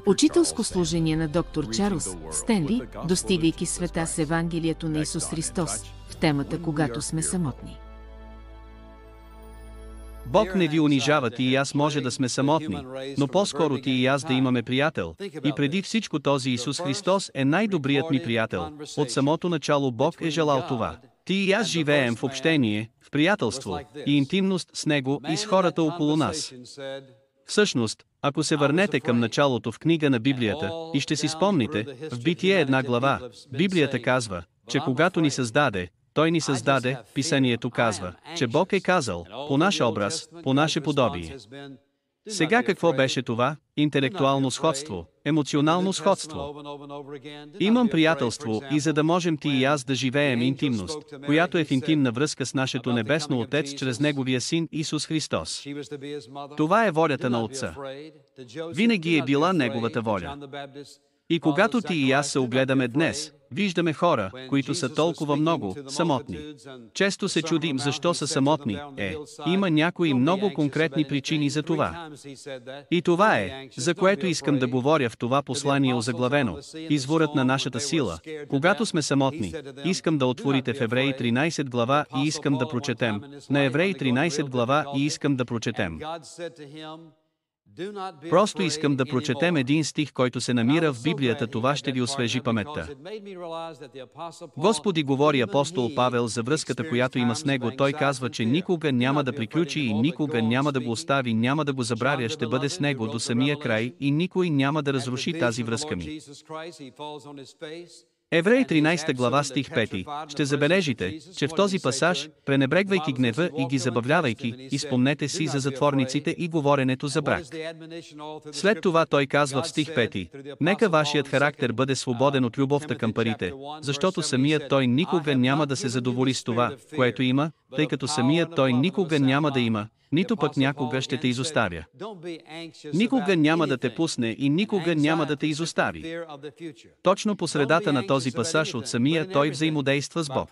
Учителско служение на доктор Чарлз Стенли, достигайки света с Евангелието на Исус Христос, в темата "Когато сме самотни". Бог не ви унижава, ти и аз може да сме самотни, но по-скоро ти и аз да имаме приятел. И преди всичко този Исус Христос е най-добрият ми приятел. От самото начало Бог е желал това. Ти и аз живеем в общение, в приятелство и интимност с Него и с хората около нас. Всъщност, ако се върнете към началото в книга на Библията, и ще си спомните, в Битие 1 глава, Библията казва, че когато ни създаде, Той ни създаде, Писанието казва, че Бог е казал, по наш образ, по наше подобие. Сега какво беше това? Интелектуално сходство, емоционално сходство. Имам приятелство и за да можем ти и аз да живеем интимност, която е в интимна връзка с нашето Небесно Отец чрез Неговия Син Исус Христос. Това е волята на Отца. Винаги е била Неговата воля. И когато ти и аз се огледаме днес, виждаме хора, които са толкова много самотни. Често се чудим защо са самотни. Има някои много конкретни причини за това. И това е, за което искам да говоря в това послание озаглавено "Изворът на нашата сила". Когато сме самотни, искам да отворите в Евреи 13 глава и искам да прочетем. На Евреи 13 глава и искам да прочетем. Просто искам да прочетем един стих, който се намира в Библията, това ще ви освежи паметта. Господи, говори апостол Павел за връзката, която има с него. Той казва, че никога няма да приключи и никога няма да го остави, няма да го забравя, ще бъде с него до самия край и никой няма да разруши тази връзка ми. Евреи 13 глава стих 5, ще забележите, че в този пасаж, пренебрегвайки гнева и ги забавлявайки, изпомнете си за затворниците и говоренето за брак. След това той казва в стих 5, нека вашият характер бъде свободен от любовта към парите, защото самият той никога няма да се задоволи с това, което има, тъй като самият той никога няма да има, нито пък някога ще те изоставя. Никога няма да те пусне и никога няма да те изостави. Точно по средата на този пасаж от самия той взаимодейства с Бог.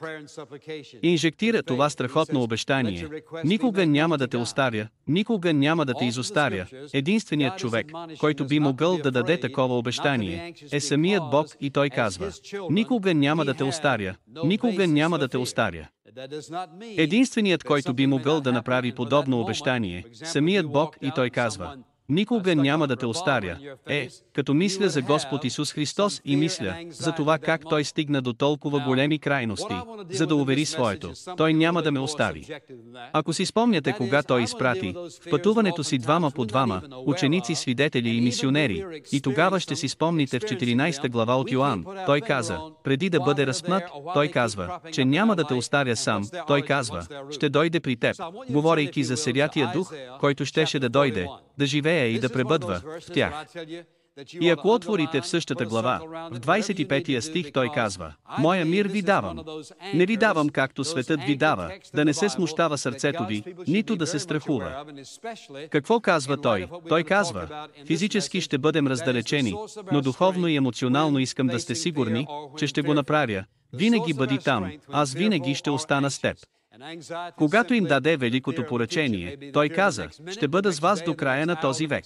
Инжектира това страхотно обещание. Никога няма да те оставя, никога няма да те изоставя. Единственият човек, който би могъл да даде такова обещание, е самият Бог и той казва, никога няма да те оставя, никога няма да те оставя. Единственият, който би могъл да направи подобно обещание, самият Бог и той казва, никога няма да те оставя. Като мисля за Господ Исус Христос и мисля за това как Той стигна до толкова големи крайности, за да увери своето, Той няма да ме остави. Ако си спомняте кога Той изпрати в пътуването си двама по двама, ученици, свидетели и мисионери, и тогава ще си спомните в 14 глава от Йоан, Той каза, преди да бъде разпнат, Той казва, че няма да те оставя сам, Той казва, ще дойде при теб, говорейки за Святия Дух, който щеше да дойде, да живее и да пребъдва в тях. И ако отворите в същата глава, в 25 стих той казва, моя мир ви давам. Не ви давам както светът ви дава, да не се смущава сърцето ви, нито да се страхува. Какво казва той? Той казва, физически ще бъдем раздалечени, но духовно и емоционално искам да сте сигурни, че ще го направя. Винаги бъди там, аз винаги ще остана с теб. Когато им даде великото поръчение, той каза, ще бъда с вас до края на този век.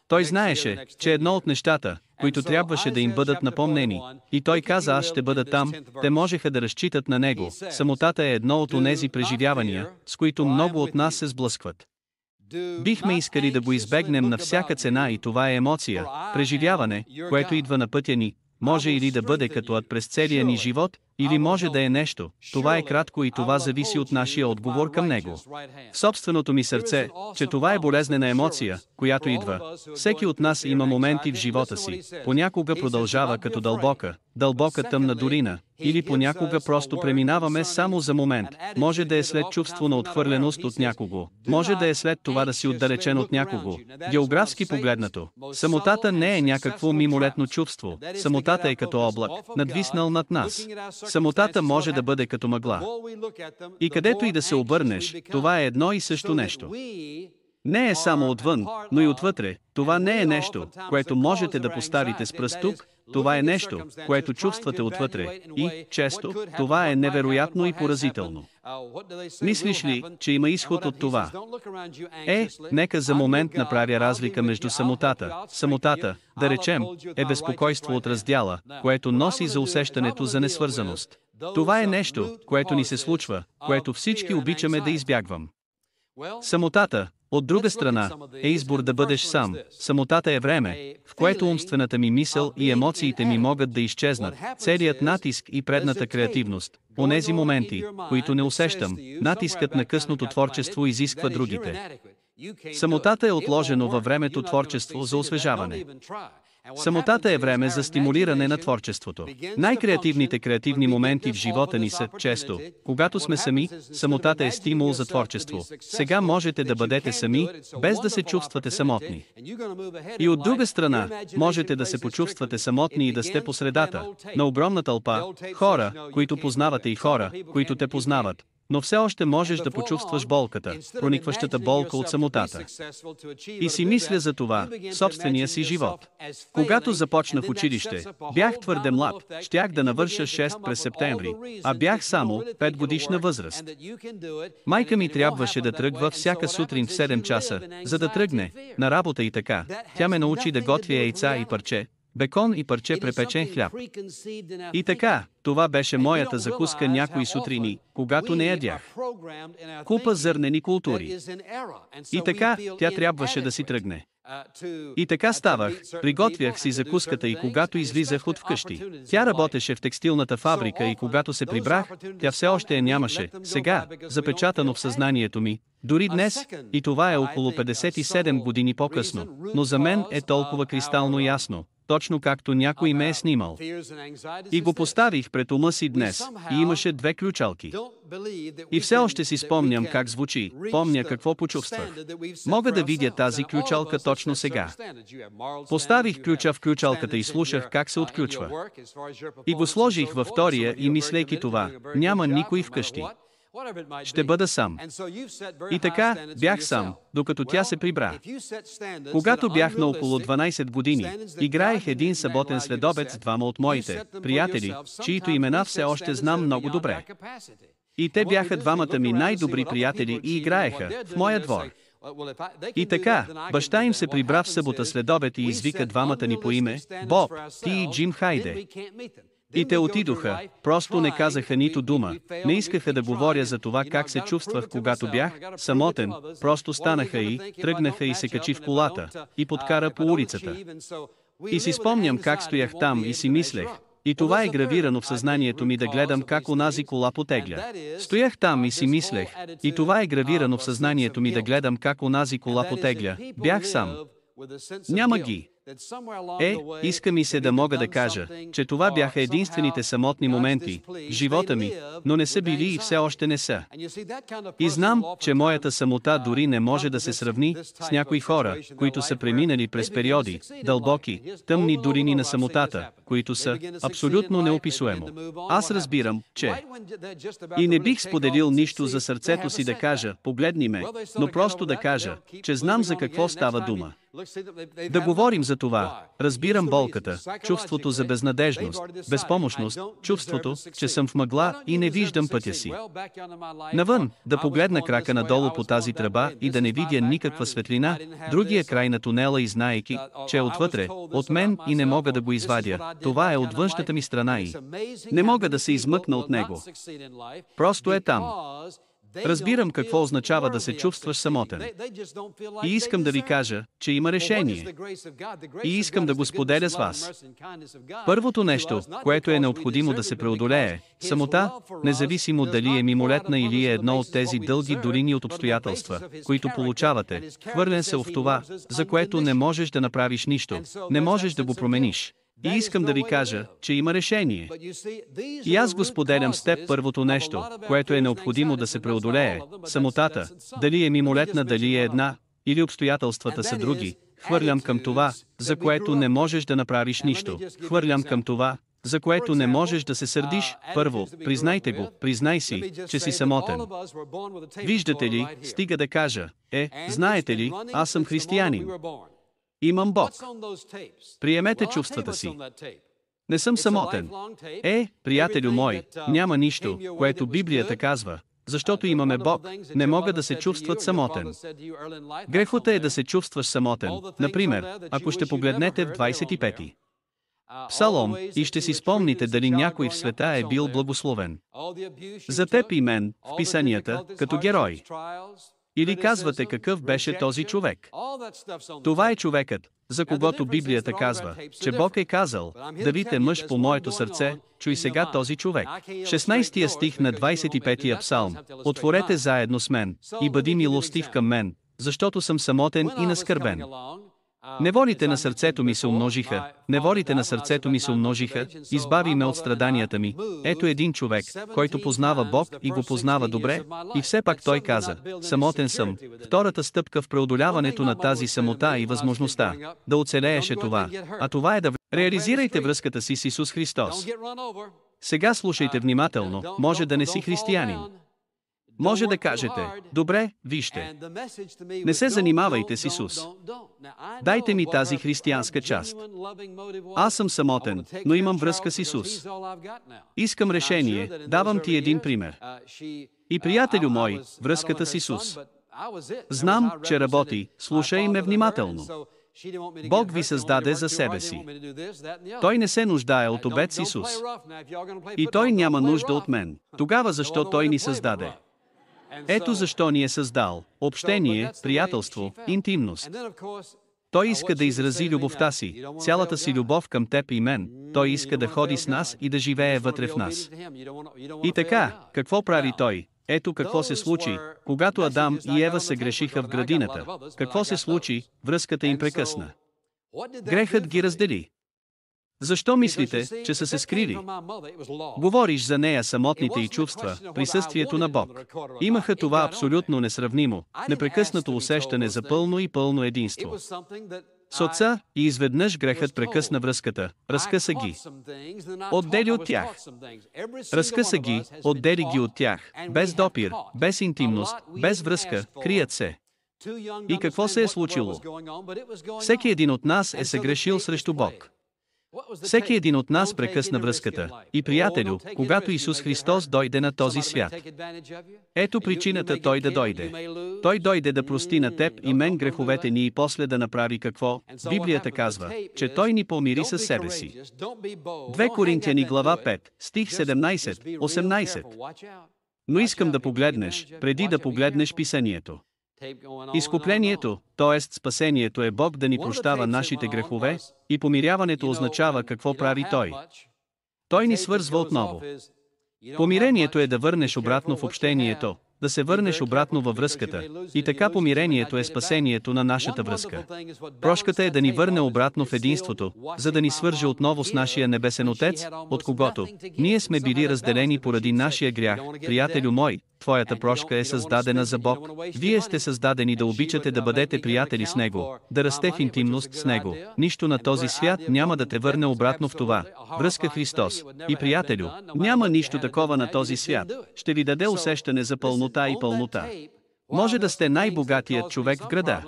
Той знаеше, че едно от нещата, които трябваше да им бъдат напомнени, и той каза, аз ще бъда там, те можеха да разчитат на него. Самотата е едно от онези преживявания, с които много от нас се сблъскват. Бихме искали да го избегнем на всяка цена и това е емоция, преживяване, което идва на пътя ни, може или да бъде като ад през целия ни живот, или може да е нещо, това е кратко и това зависи от нашия отговор към него. В собственото ми сърце, че това е болезнена емоция, която идва. Всеки от нас има моменти в живота си, понякога продължава като дълбока тъмна долина, или понякога просто преминаваме само за момент, може да е след чувство на отхвърленост от някого, може да е след това да си отдалечен от някого. Географски погледнато, самотата не е някакво мимолетно чувство, самотата е като облак, надвиснал над нас. Самотата може да бъде като мъгла. И където и да се обърнеш, това е едно и също нещо. Не е само отвън, но и отвътре. Това не е нещо, което можете да поставите с пръст тук, това е нещо, което чувствате отвътре, и, често, това е невероятно и поразително. Мислиш ли, че има изход от това? Нека за момент направя разлика между самотата. Самотата, да речем, е безпокойство от раздяла, което носи за усещането за несвързаност. Това е нещо, което ни се случва, което всички обичаме да избягвам. Самотата, от друга страна, е избор да бъдеш сам. Самотата е време, в което умствената ми мисъл и емоциите ми могат да изчезнат, целият натиск и предната креативност. Онези моменти, които не усещам, натискът на късното творчество изисква другите. Самотата е отложено във времето творчество за освежаване. Самотата е време за стимулиране на творчеството. Най-креативните креативни моменти в живота ни са, често, когато сме сами, самотата е стимул за творчество. Сега можете да бъдете сами, без да се чувствате самотни. И от друга страна, можете да се почувствате самотни и да сте по средата на огромна тълпа, хора, които познавате и хора, които те познават. Но все още можеш да почувстваш болката, проникващата болка от самотата. И си мисля за това, собствения си живот. Когато започнах училище, бях твърде млад, щях да навърша 6 през септември, а бях само 5 годишна възраст. Майка ми трябваше да тръгва всяка сутрин в 7 часа, за да тръгне на работа и така. Тя ме научи да готвя яйца и парче, бекон и парче препечен хляб. И така, това беше моята закуска някои сутрини, когато не ядях. Купа зърнени култури. И така, тя трябваше да си тръгне. И така ставах, приготвях си закуската и когато излизах от вкъщи. Тя работеше в текстилната фабрика и когато се прибрах, тя все още я нямаше. Сега, запечатано в съзнанието ми, дори днес, и това е около 57 години по-късно, но за мен е толкова кристално ясно, точно както някой ме е снимал. И го поставих пред ума си днес, и имаше 2 ключалки. И все още си спомням как звучи, помня какво почувствах. Мога да видя тази ключалка точно сега. Поставих ключа в ключалката и слушах как се отключва. И го сложих във втория и мислейки това, няма никой вкъщи. Ще бъда сам. И така, бях сам, докато тя се прибра. Когато бях на около 12 години, играех един съботен следобед с 2 от моите приятели, чието имена все още знам много добре. И те бяха 2 ми най-добри приятели и играеха в моя двор. И така, баща им се прибра в събота следобед и извика 2 ни по име, Боб, ти и Джим хайде. И те отидоха, просто не казаха нито дума, не искаха да говоря за това как се чувствах когато бях самотен, просто станаха и тръгнаха и се качи в колата, и подкара по улицата. И си спомням как стоях там и си мислех, и това е гравирано в съзнанието ми да гледам как онази кола потегля. Стоях там и си мислех, и това е гравирано в съзнанието ми да гледам как онази кола потегля, бях сам. Няма ги. Иска ми се да мога да кажа, че това бяха единствените самотни моменти в живота ми, но не са били и все още не са. И знам, че моята самота дори не може да се сравни с някои хора, които са преминали през периоди, дълбоки, тъмни дорини на самотата, които са абсолютно неописуемо. Аз разбирам, че и не бих споделил нищо за сърцето си да кажа, погледни ме, но просто да кажа, че знам за какво става дума. Да говорим за това, разбирам болката, чувството за безнадежност, безпомощност, чувството, че съм в мъгла и не виждам пътя си. Навън, да погледна крака надолу по тази тръба и да не видя никаква светлина, другия край на тунела и знаейки, че е отвътре, от мен и не мога да го извадя, това е от външната ми страна и не мога да се измъкна от него. Просто е там. Разбирам какво означава да се чувстваш самотен. И искам да ви кажа, че има решение. И искам да го споделя с вас. Първото нещо, което е необходимо да се преодолее, самота, независимо дали е мимолетна или е едно от тези дълги долини от обстоятелства, които получавате, хвърлен се в това, за което не можеш да направиш нищо, не можеш да го промениш. И искам да ви кажа, че има решение. И аз го споделям с теб първото нещо, което е необходимо да се преодолее, самотата, дали е мимолетна, дали е една, или обстоятелствата са други, хвърлям към това, за което не можеш да направиш нищо, хвърлям към това, за което не можеш да се сърдиш. Първо, признайте го, признай си, че си самотен. Виждате ли, стига да кажа, знаете ли, аз съм християнин. Имам Бог. Приемете чувствата си. Не съм самотен. Приятелю мой, няма нищо, което Библията казва, защото имаме Бог, не мога да се чувстват самотен. Грехота е да се чувстваш самотен. Например, ако ще погледнете в 25-ти Псалом и ще си спомните дали някой в света е бил благословен. За теб и мен, в писанията, като герой. Или казвате какъв беше този човек. Това е човекът, за когото Библията казва, че Бог е казал: Давид е мъж по моето сърце, чуй сега този човек. 16 стих на 25-я псалм: Отворете заедно с мен, и бъди милостив към мен, защото съм самотен и наскърбен. Неволите на сърцето ми се умножиха, неволите на сърцето ми се умножиха, избави ме от страданията ми. Ето един човек, който познава Бог и го познава добре, и все пак той каза: самотен съм. Втората стъпка в преодоляването на тази самота и възможността да оцелееше това, а това е да реализирайте връзката си с Исус Христос. Сега слушайте внимателно, може да не си християнин. Може да кажете: добре, вижте. Не се занимавайте с Исус. Дайте ми тази християнска част. Аз съм самотен, но имам връзка с Исус. Искам решение, давам ти един пример. И приятелю мой, връзката с Исус. Знам, че работи, слушай ме внимателно. Бог ви създаде за себе си. Той не се нуждае от обет с Исус. И Той няма нужда от мен. Тогава защо Той ни създаде? Ето защо ни е създал общение, приятелство, интимност. Той иска да изрази любовта си, цялата си любов към теб и мен. Той иска да ходи с нас и да живее вътре в нас. И така, какво прави Той? Ето какво се случи, когато Адам и Ева се грешиха в градината. Какво се случи? Връзката им прекъсна. Грехът ги раздели. Защо мислите, че са се скрили? Говориш за нея самотните й чувства, присъствието на Бог. Имаха това абсолютно несравнимо, непрекъснато усещане за пълно и пълно единство с Отца, и изведнъж грехът прекъсна връзката, разкъса ги. Отдели от тях. Разкъса ги, отдели ги от тях, без допир, без интимност, без връзка, крият се. И какво се е случило? Всеки един от нас е съгрешил срещу Бог. Всеки един от нас прекъсна връзката. И приятелю, когато Исус Христос дойде на този свят. Ето причината Той да дойде. Той дойде да прости на теб и мен греховете ни и после да направи какво? Библията казва, че Той ни помири със себе си. 2 Коринтияни глава 5, стих 17-18. Но искам да погледнеш, преди да погледнеш писанието. Изкуплението, т.е. спасението, е Бог да ни прощава нашите грехове, и помиряването означава какво прави Той. Той ни свързва отново. Помирението е да върнеш обратно в общението, да се върнеш обратно във връзката, и така помирението е спасението на нашата връзка. Прошката е да ни върне обратно в единството, за да ни свърже отново с нашия небесен Отец, от когото ние сме били разделени поради нашия грях. Приятелю мой, твоята прошка е създадена за Бог. Вие сте създадени да обичате да бъдете приятели с Него, да расте в интимност с Него. Нищо на този свят няма да те върне обратно в това. Връзка Христос. И приятелю, няма нищо такова на този свят. Ще ви даде усещане за пълнота и пълнота. Може да сте най-богатият човек в града.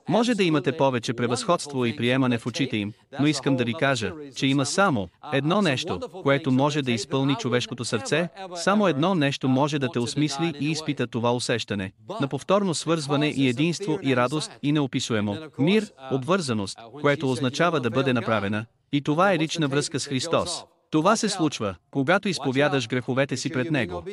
Може да имате повече превъзходство и приемане в очите им, но искам да ви кажа, че има само едно нещо, което може да изпълни човешкото сърце, само едно нещо може да те осмисли и изпита това усещане на повторно свързване и единство и радост и неописуемо, мир, обвързаност, което означава да бъде направена, и това е лична връзка с Христос. Това се случва, когато изповядаш греховете си пред Него.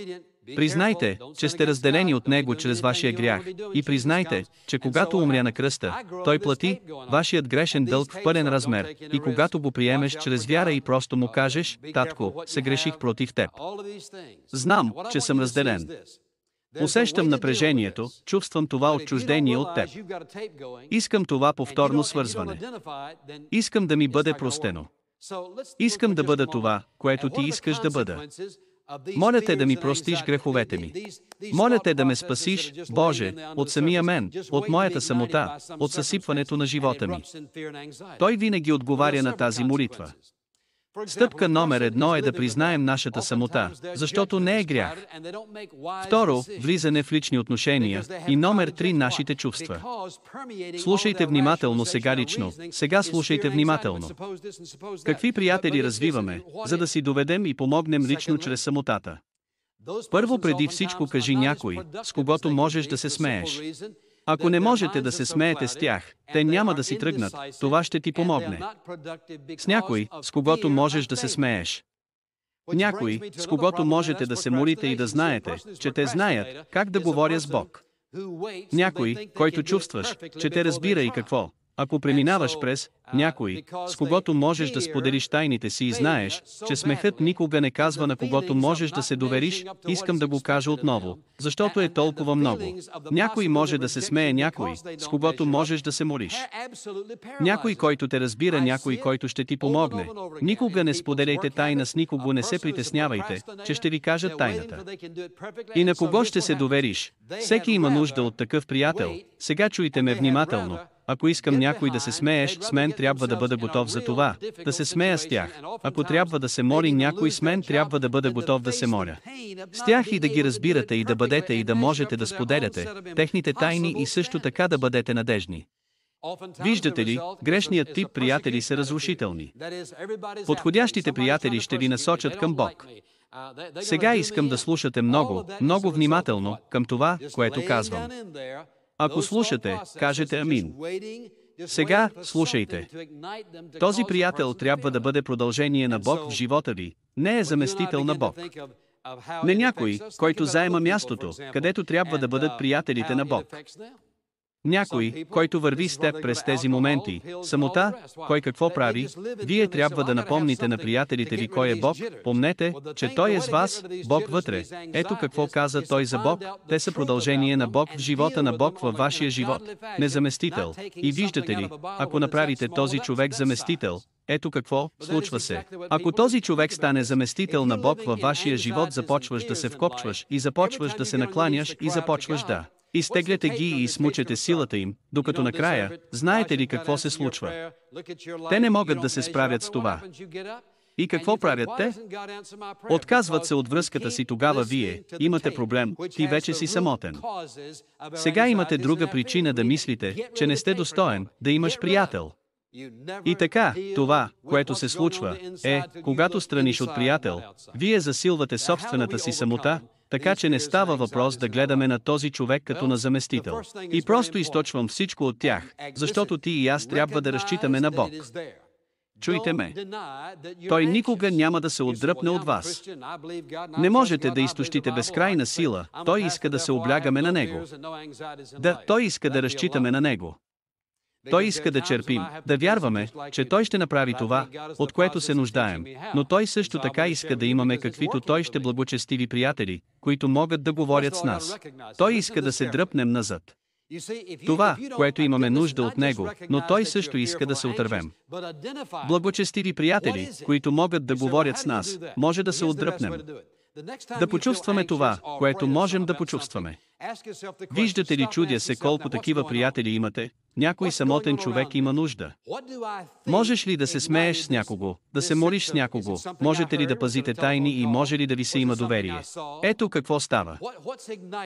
Признайте, че сте разделени от Него чрез вашия грях, и признайте, че когато умря на кръста, Той плати вашият грешен дълг в пълен размер, и когато го приемеш чрез вяра и просто му кажеш: Татко, се греших против теб. Знам, че съм разделен. Усещам напрежението, чувствам това отчуждение от теб. Искам това повторно свързване. Искам да ми бъде простено. Искам да бъда това, което ти искаш да бъда. Моля те да ми простиш греховете ми. Моля те да ме спасиш, Боже, от самия мен, от моята самота, от съсипването на живота ми. Той винаги отговаря на тази молитва. Стъпка номер 1 е да признаем нашата самота, защото не е грях. Второ, влизане в лични отношения. И номер 3, нашите чувства. Слушайте внимателно сега лично, сега слушайте внимателно. Какви приятели развиваме, за да си доведем и помогнем лично чрез самотата? Първо преди всичко кажи някой, с когото можеш да се смееш. Ако не можете да се смеете с тях, те няма да си тръгнат, това ще ти помогне. С някой, с когото можеш да се смееш. Някой, с когото можете да се молите и да знаете, че те знаят как да говоря с Бог. Някой, който чувстваш, че те разбира и какво. Ако преминаваш през някой, с когото можеш да споделиш тайните си и знаеш, че смехът никога не казва на когото можеш да се довериш, искам да го кажа отново, защото е толкова много. Някой може да се смее някой, с когото можеш да се молиш. Някой, който те разбира, някой, който ще ти помогне. Никога не споделяйте тайна с никого, не се притеснявайте, че ще ви кажат тайната. И на кого ще се довериш? Всеки има нужда от такъв приятел. Сега чуйте ме внимателно. Ако искам някой да се смееш, с мен трябва да бъда готов за това, да се смея с тях. Ако трябва да се моли някой с мен, трябва да бъда готов да се моля с тях и да ги разбирате и да бъдете и да можете да споделяте техните тайни и също така да бъдете надежни. Виждате ли, грешният тип приятели са разрушителни. Подходящите приятели ще ви насочат към Бог. Сега искам да слушате много, много внимателно към това, което казвам. Ако слушате, кажете амин. Сега, слушайте. Този приятел трябва да бъде продължение на Бог в живота ви, не е заместител на Бог. Не някой, който заема мястото, където трябва да бъдат приятелите на Бог. Някой, който върви с теб през тези моменти, самота, кой какво прави, вие трябва да напомните на приятелите ви кой е Бог, помнете, че Той е с вас, Бог вътре. Ето какво каза Той за Бог, те са продължение на Бог в живота на Бог във вашия живот, не заместител. И виждате ли, ако направите този човек заместител, ето какво случва се. Ако този човек стане заместител на Бог във вашия живот, започваш да се вкопчваш и започваш да се накланяш и започваш да изтегляте ги и смучете силата им, докато накрая, знаете ли какво се случва? Те не могат да се справят с това. И какво правят те? Отказват се от връзката си, тогава вие имате проблем, ти вече си самотен. Сега имате друга причина да мислите, че не сте достоен да имаш приятел. И така, това, което се случва, е, когато страниш от приятел, вие засилвате собствената си самота, така че не става въпрос да гледаме на този човек като на заместител. И просто източвам всичко от тях, защото ти и аз трябва да разчитаме на Бог. Чуйте ме. Той никога няма да се отдръпне от вас. Не можете да изтощите безкрайна сила, Той иска да се облягаме на Него. Да, Той иска да разчитаме на Него. Той иска да черпим, да вярваме, че Той ще направи това, от което се нуждаем, но Той също така иска да имаме каквито Той ще благочестиви приятели, които могат да говорят с нас. Той иска да се дръпнем назад. Това, което имаме нужда от Него, но Той също иска да се отървем. Благочестиви приятели, които могат да говорят с нас, може да се отдръпнем. Да почувстваме това, което можем да почувстваме. Виждате ли, чудя се колко такива приятели имате, някой самотен човек има нужда. Можеш ли да се смееш с някого, да се молиш с някого, можете ли да пазите тайни и може ли да ви се има доверие? Ето какво става.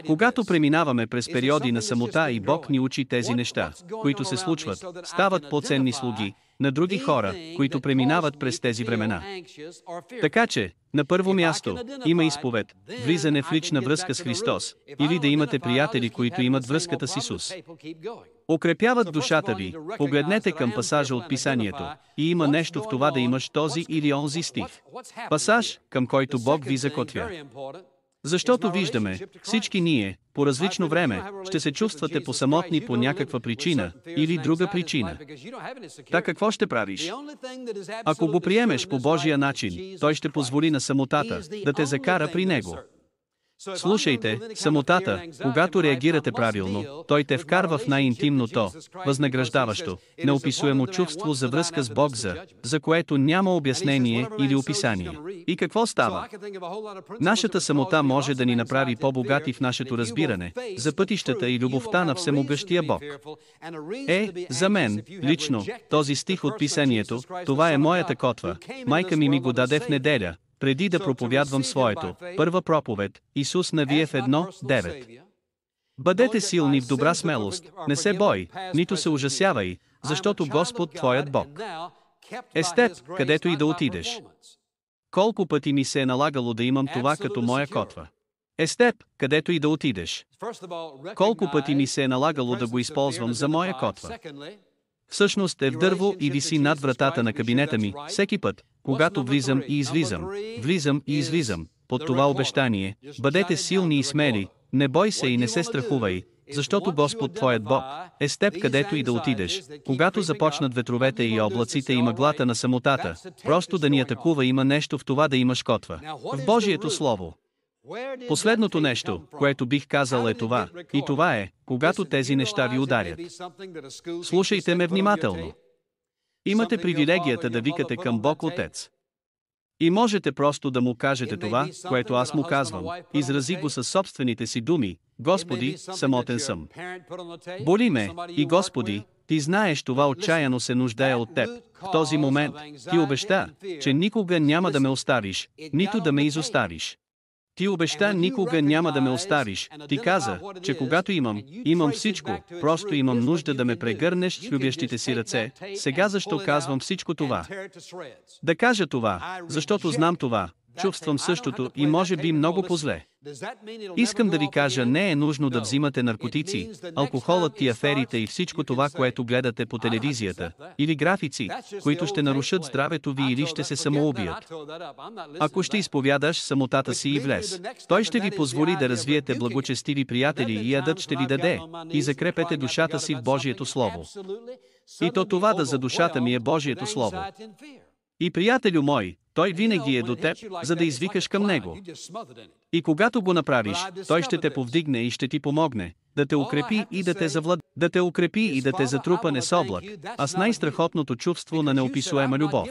Когато преминаваме през периоди на самота и Бог ни учи тези неща, които се случват, стават по-ценни слуги на други хора, които преминават през тези времена. Така че, на първо място, има изповед, влизане в лична връзка с Христос, или да имате приятели, които имат връзката с Исус. Укрепяват душата ви, погледнете към пасажа от Писанието, и има нещо в това да имаш този или онзи стих. Пасаж, към който Бог ви закотвя. Защото виждаме, всички ние, по различно време, ще се чувствате посамотни по някаква причина или друга причина. Та какво ще правиш? Ако го приемеш по Божия начин, Той ще позволи на самотата да те закара при Него. Слушайте, самотата, когато реагирате правилно, той те вкарва в най-интимното, възнаграждаващо, неописуемо чувство за връзка с Бог, за което няма обяснение или описание. И какво става? Нашата самота може да ни направи по-богати в нашето разбиране за пътищата и любовта на всемогъщия Бог. За мен, лично, този стих от Писанието, това е моята котва. Майка ми го даде в неделя, преди да проповядвам своето, първа проповед, Исус Навиев 1:9. Бъдете силни в добра смелост, не се бой, нито се ужасявай, защото Господ твоят Бог е с теб, където и да отидеш. Колко пъти ми се е налагало да имам това като моя котва? Е с теб, където и да отидеш. Колко пъти ми се е налагало да го използвам за моя котва? Всъщност е в дърво и виси над вратата на кабинета ми, всеки път, когато влизам и излизам, под това обещание, бъдете силни и смели, не бой се и не се страхувай, защото Господ твоят Бог е с теб където и да отидеш. Когато започнат ветровете и облаците и мъглата на самотата, просто да ни атакува, има нещо в това да имаш котва. В Божието Слово. Последното нещо, което бих казал е това, и това е, когато тези неща ви ударят. Слушайте ме внимателно. Имате привилегията да викате към Бог Отец. И можете просто да му кажете това, което аз му казвам. Изрази го със собствените си думи: Господи, самотен съм. Боли ме, и Господи, Ти знаеш, това отчаяно се нуждае от Теб. В този момент Ти обеща, че никога няма да ме оставиш, нито да ме изоставиш. Ти обеща никога няма да ме оставиш. Ти каза, че когато имам всичко, просто имам нужда да ме прегърнеш с любящите си ръце. Сега защо казвам всичко това? Да кажа това, защото знам това, чувствам същото и може би много по-зле. Искам да ви кажа, не е нужно да взимате наркотици, алкохолът и аферите и всичко това, което гледате по телевизията, или графици, които ще нарушат здравето ви или ще се самоубият. Ако ще изповядаш самотата си и влез, той ще ви позволи да развиете благочестиви приятели и адът ще ви даде, и закрепете душата си в Божието Слово. И то това да за душата ми е Божието Слово. И приятелю мой, той винаги е до теб, за да извикаш към него. И когато го направиш, той ще те повдигне и ще ти помогне, да те укрепи и да те затрупане с облак, а с най-страхотното чувство на неописуема любов.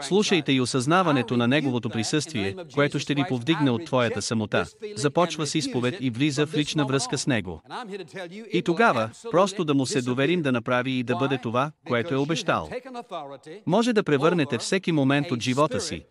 Слушайте и осъзнаването на Неговото присъствие, което ще ви повдигне от твоята самота, започва с изповед и влиза в лична връзка с Него. И тогава, просто да му се доверим да направи и да бъде това, което е обещал. Може да превърнете всеки момент от живота си,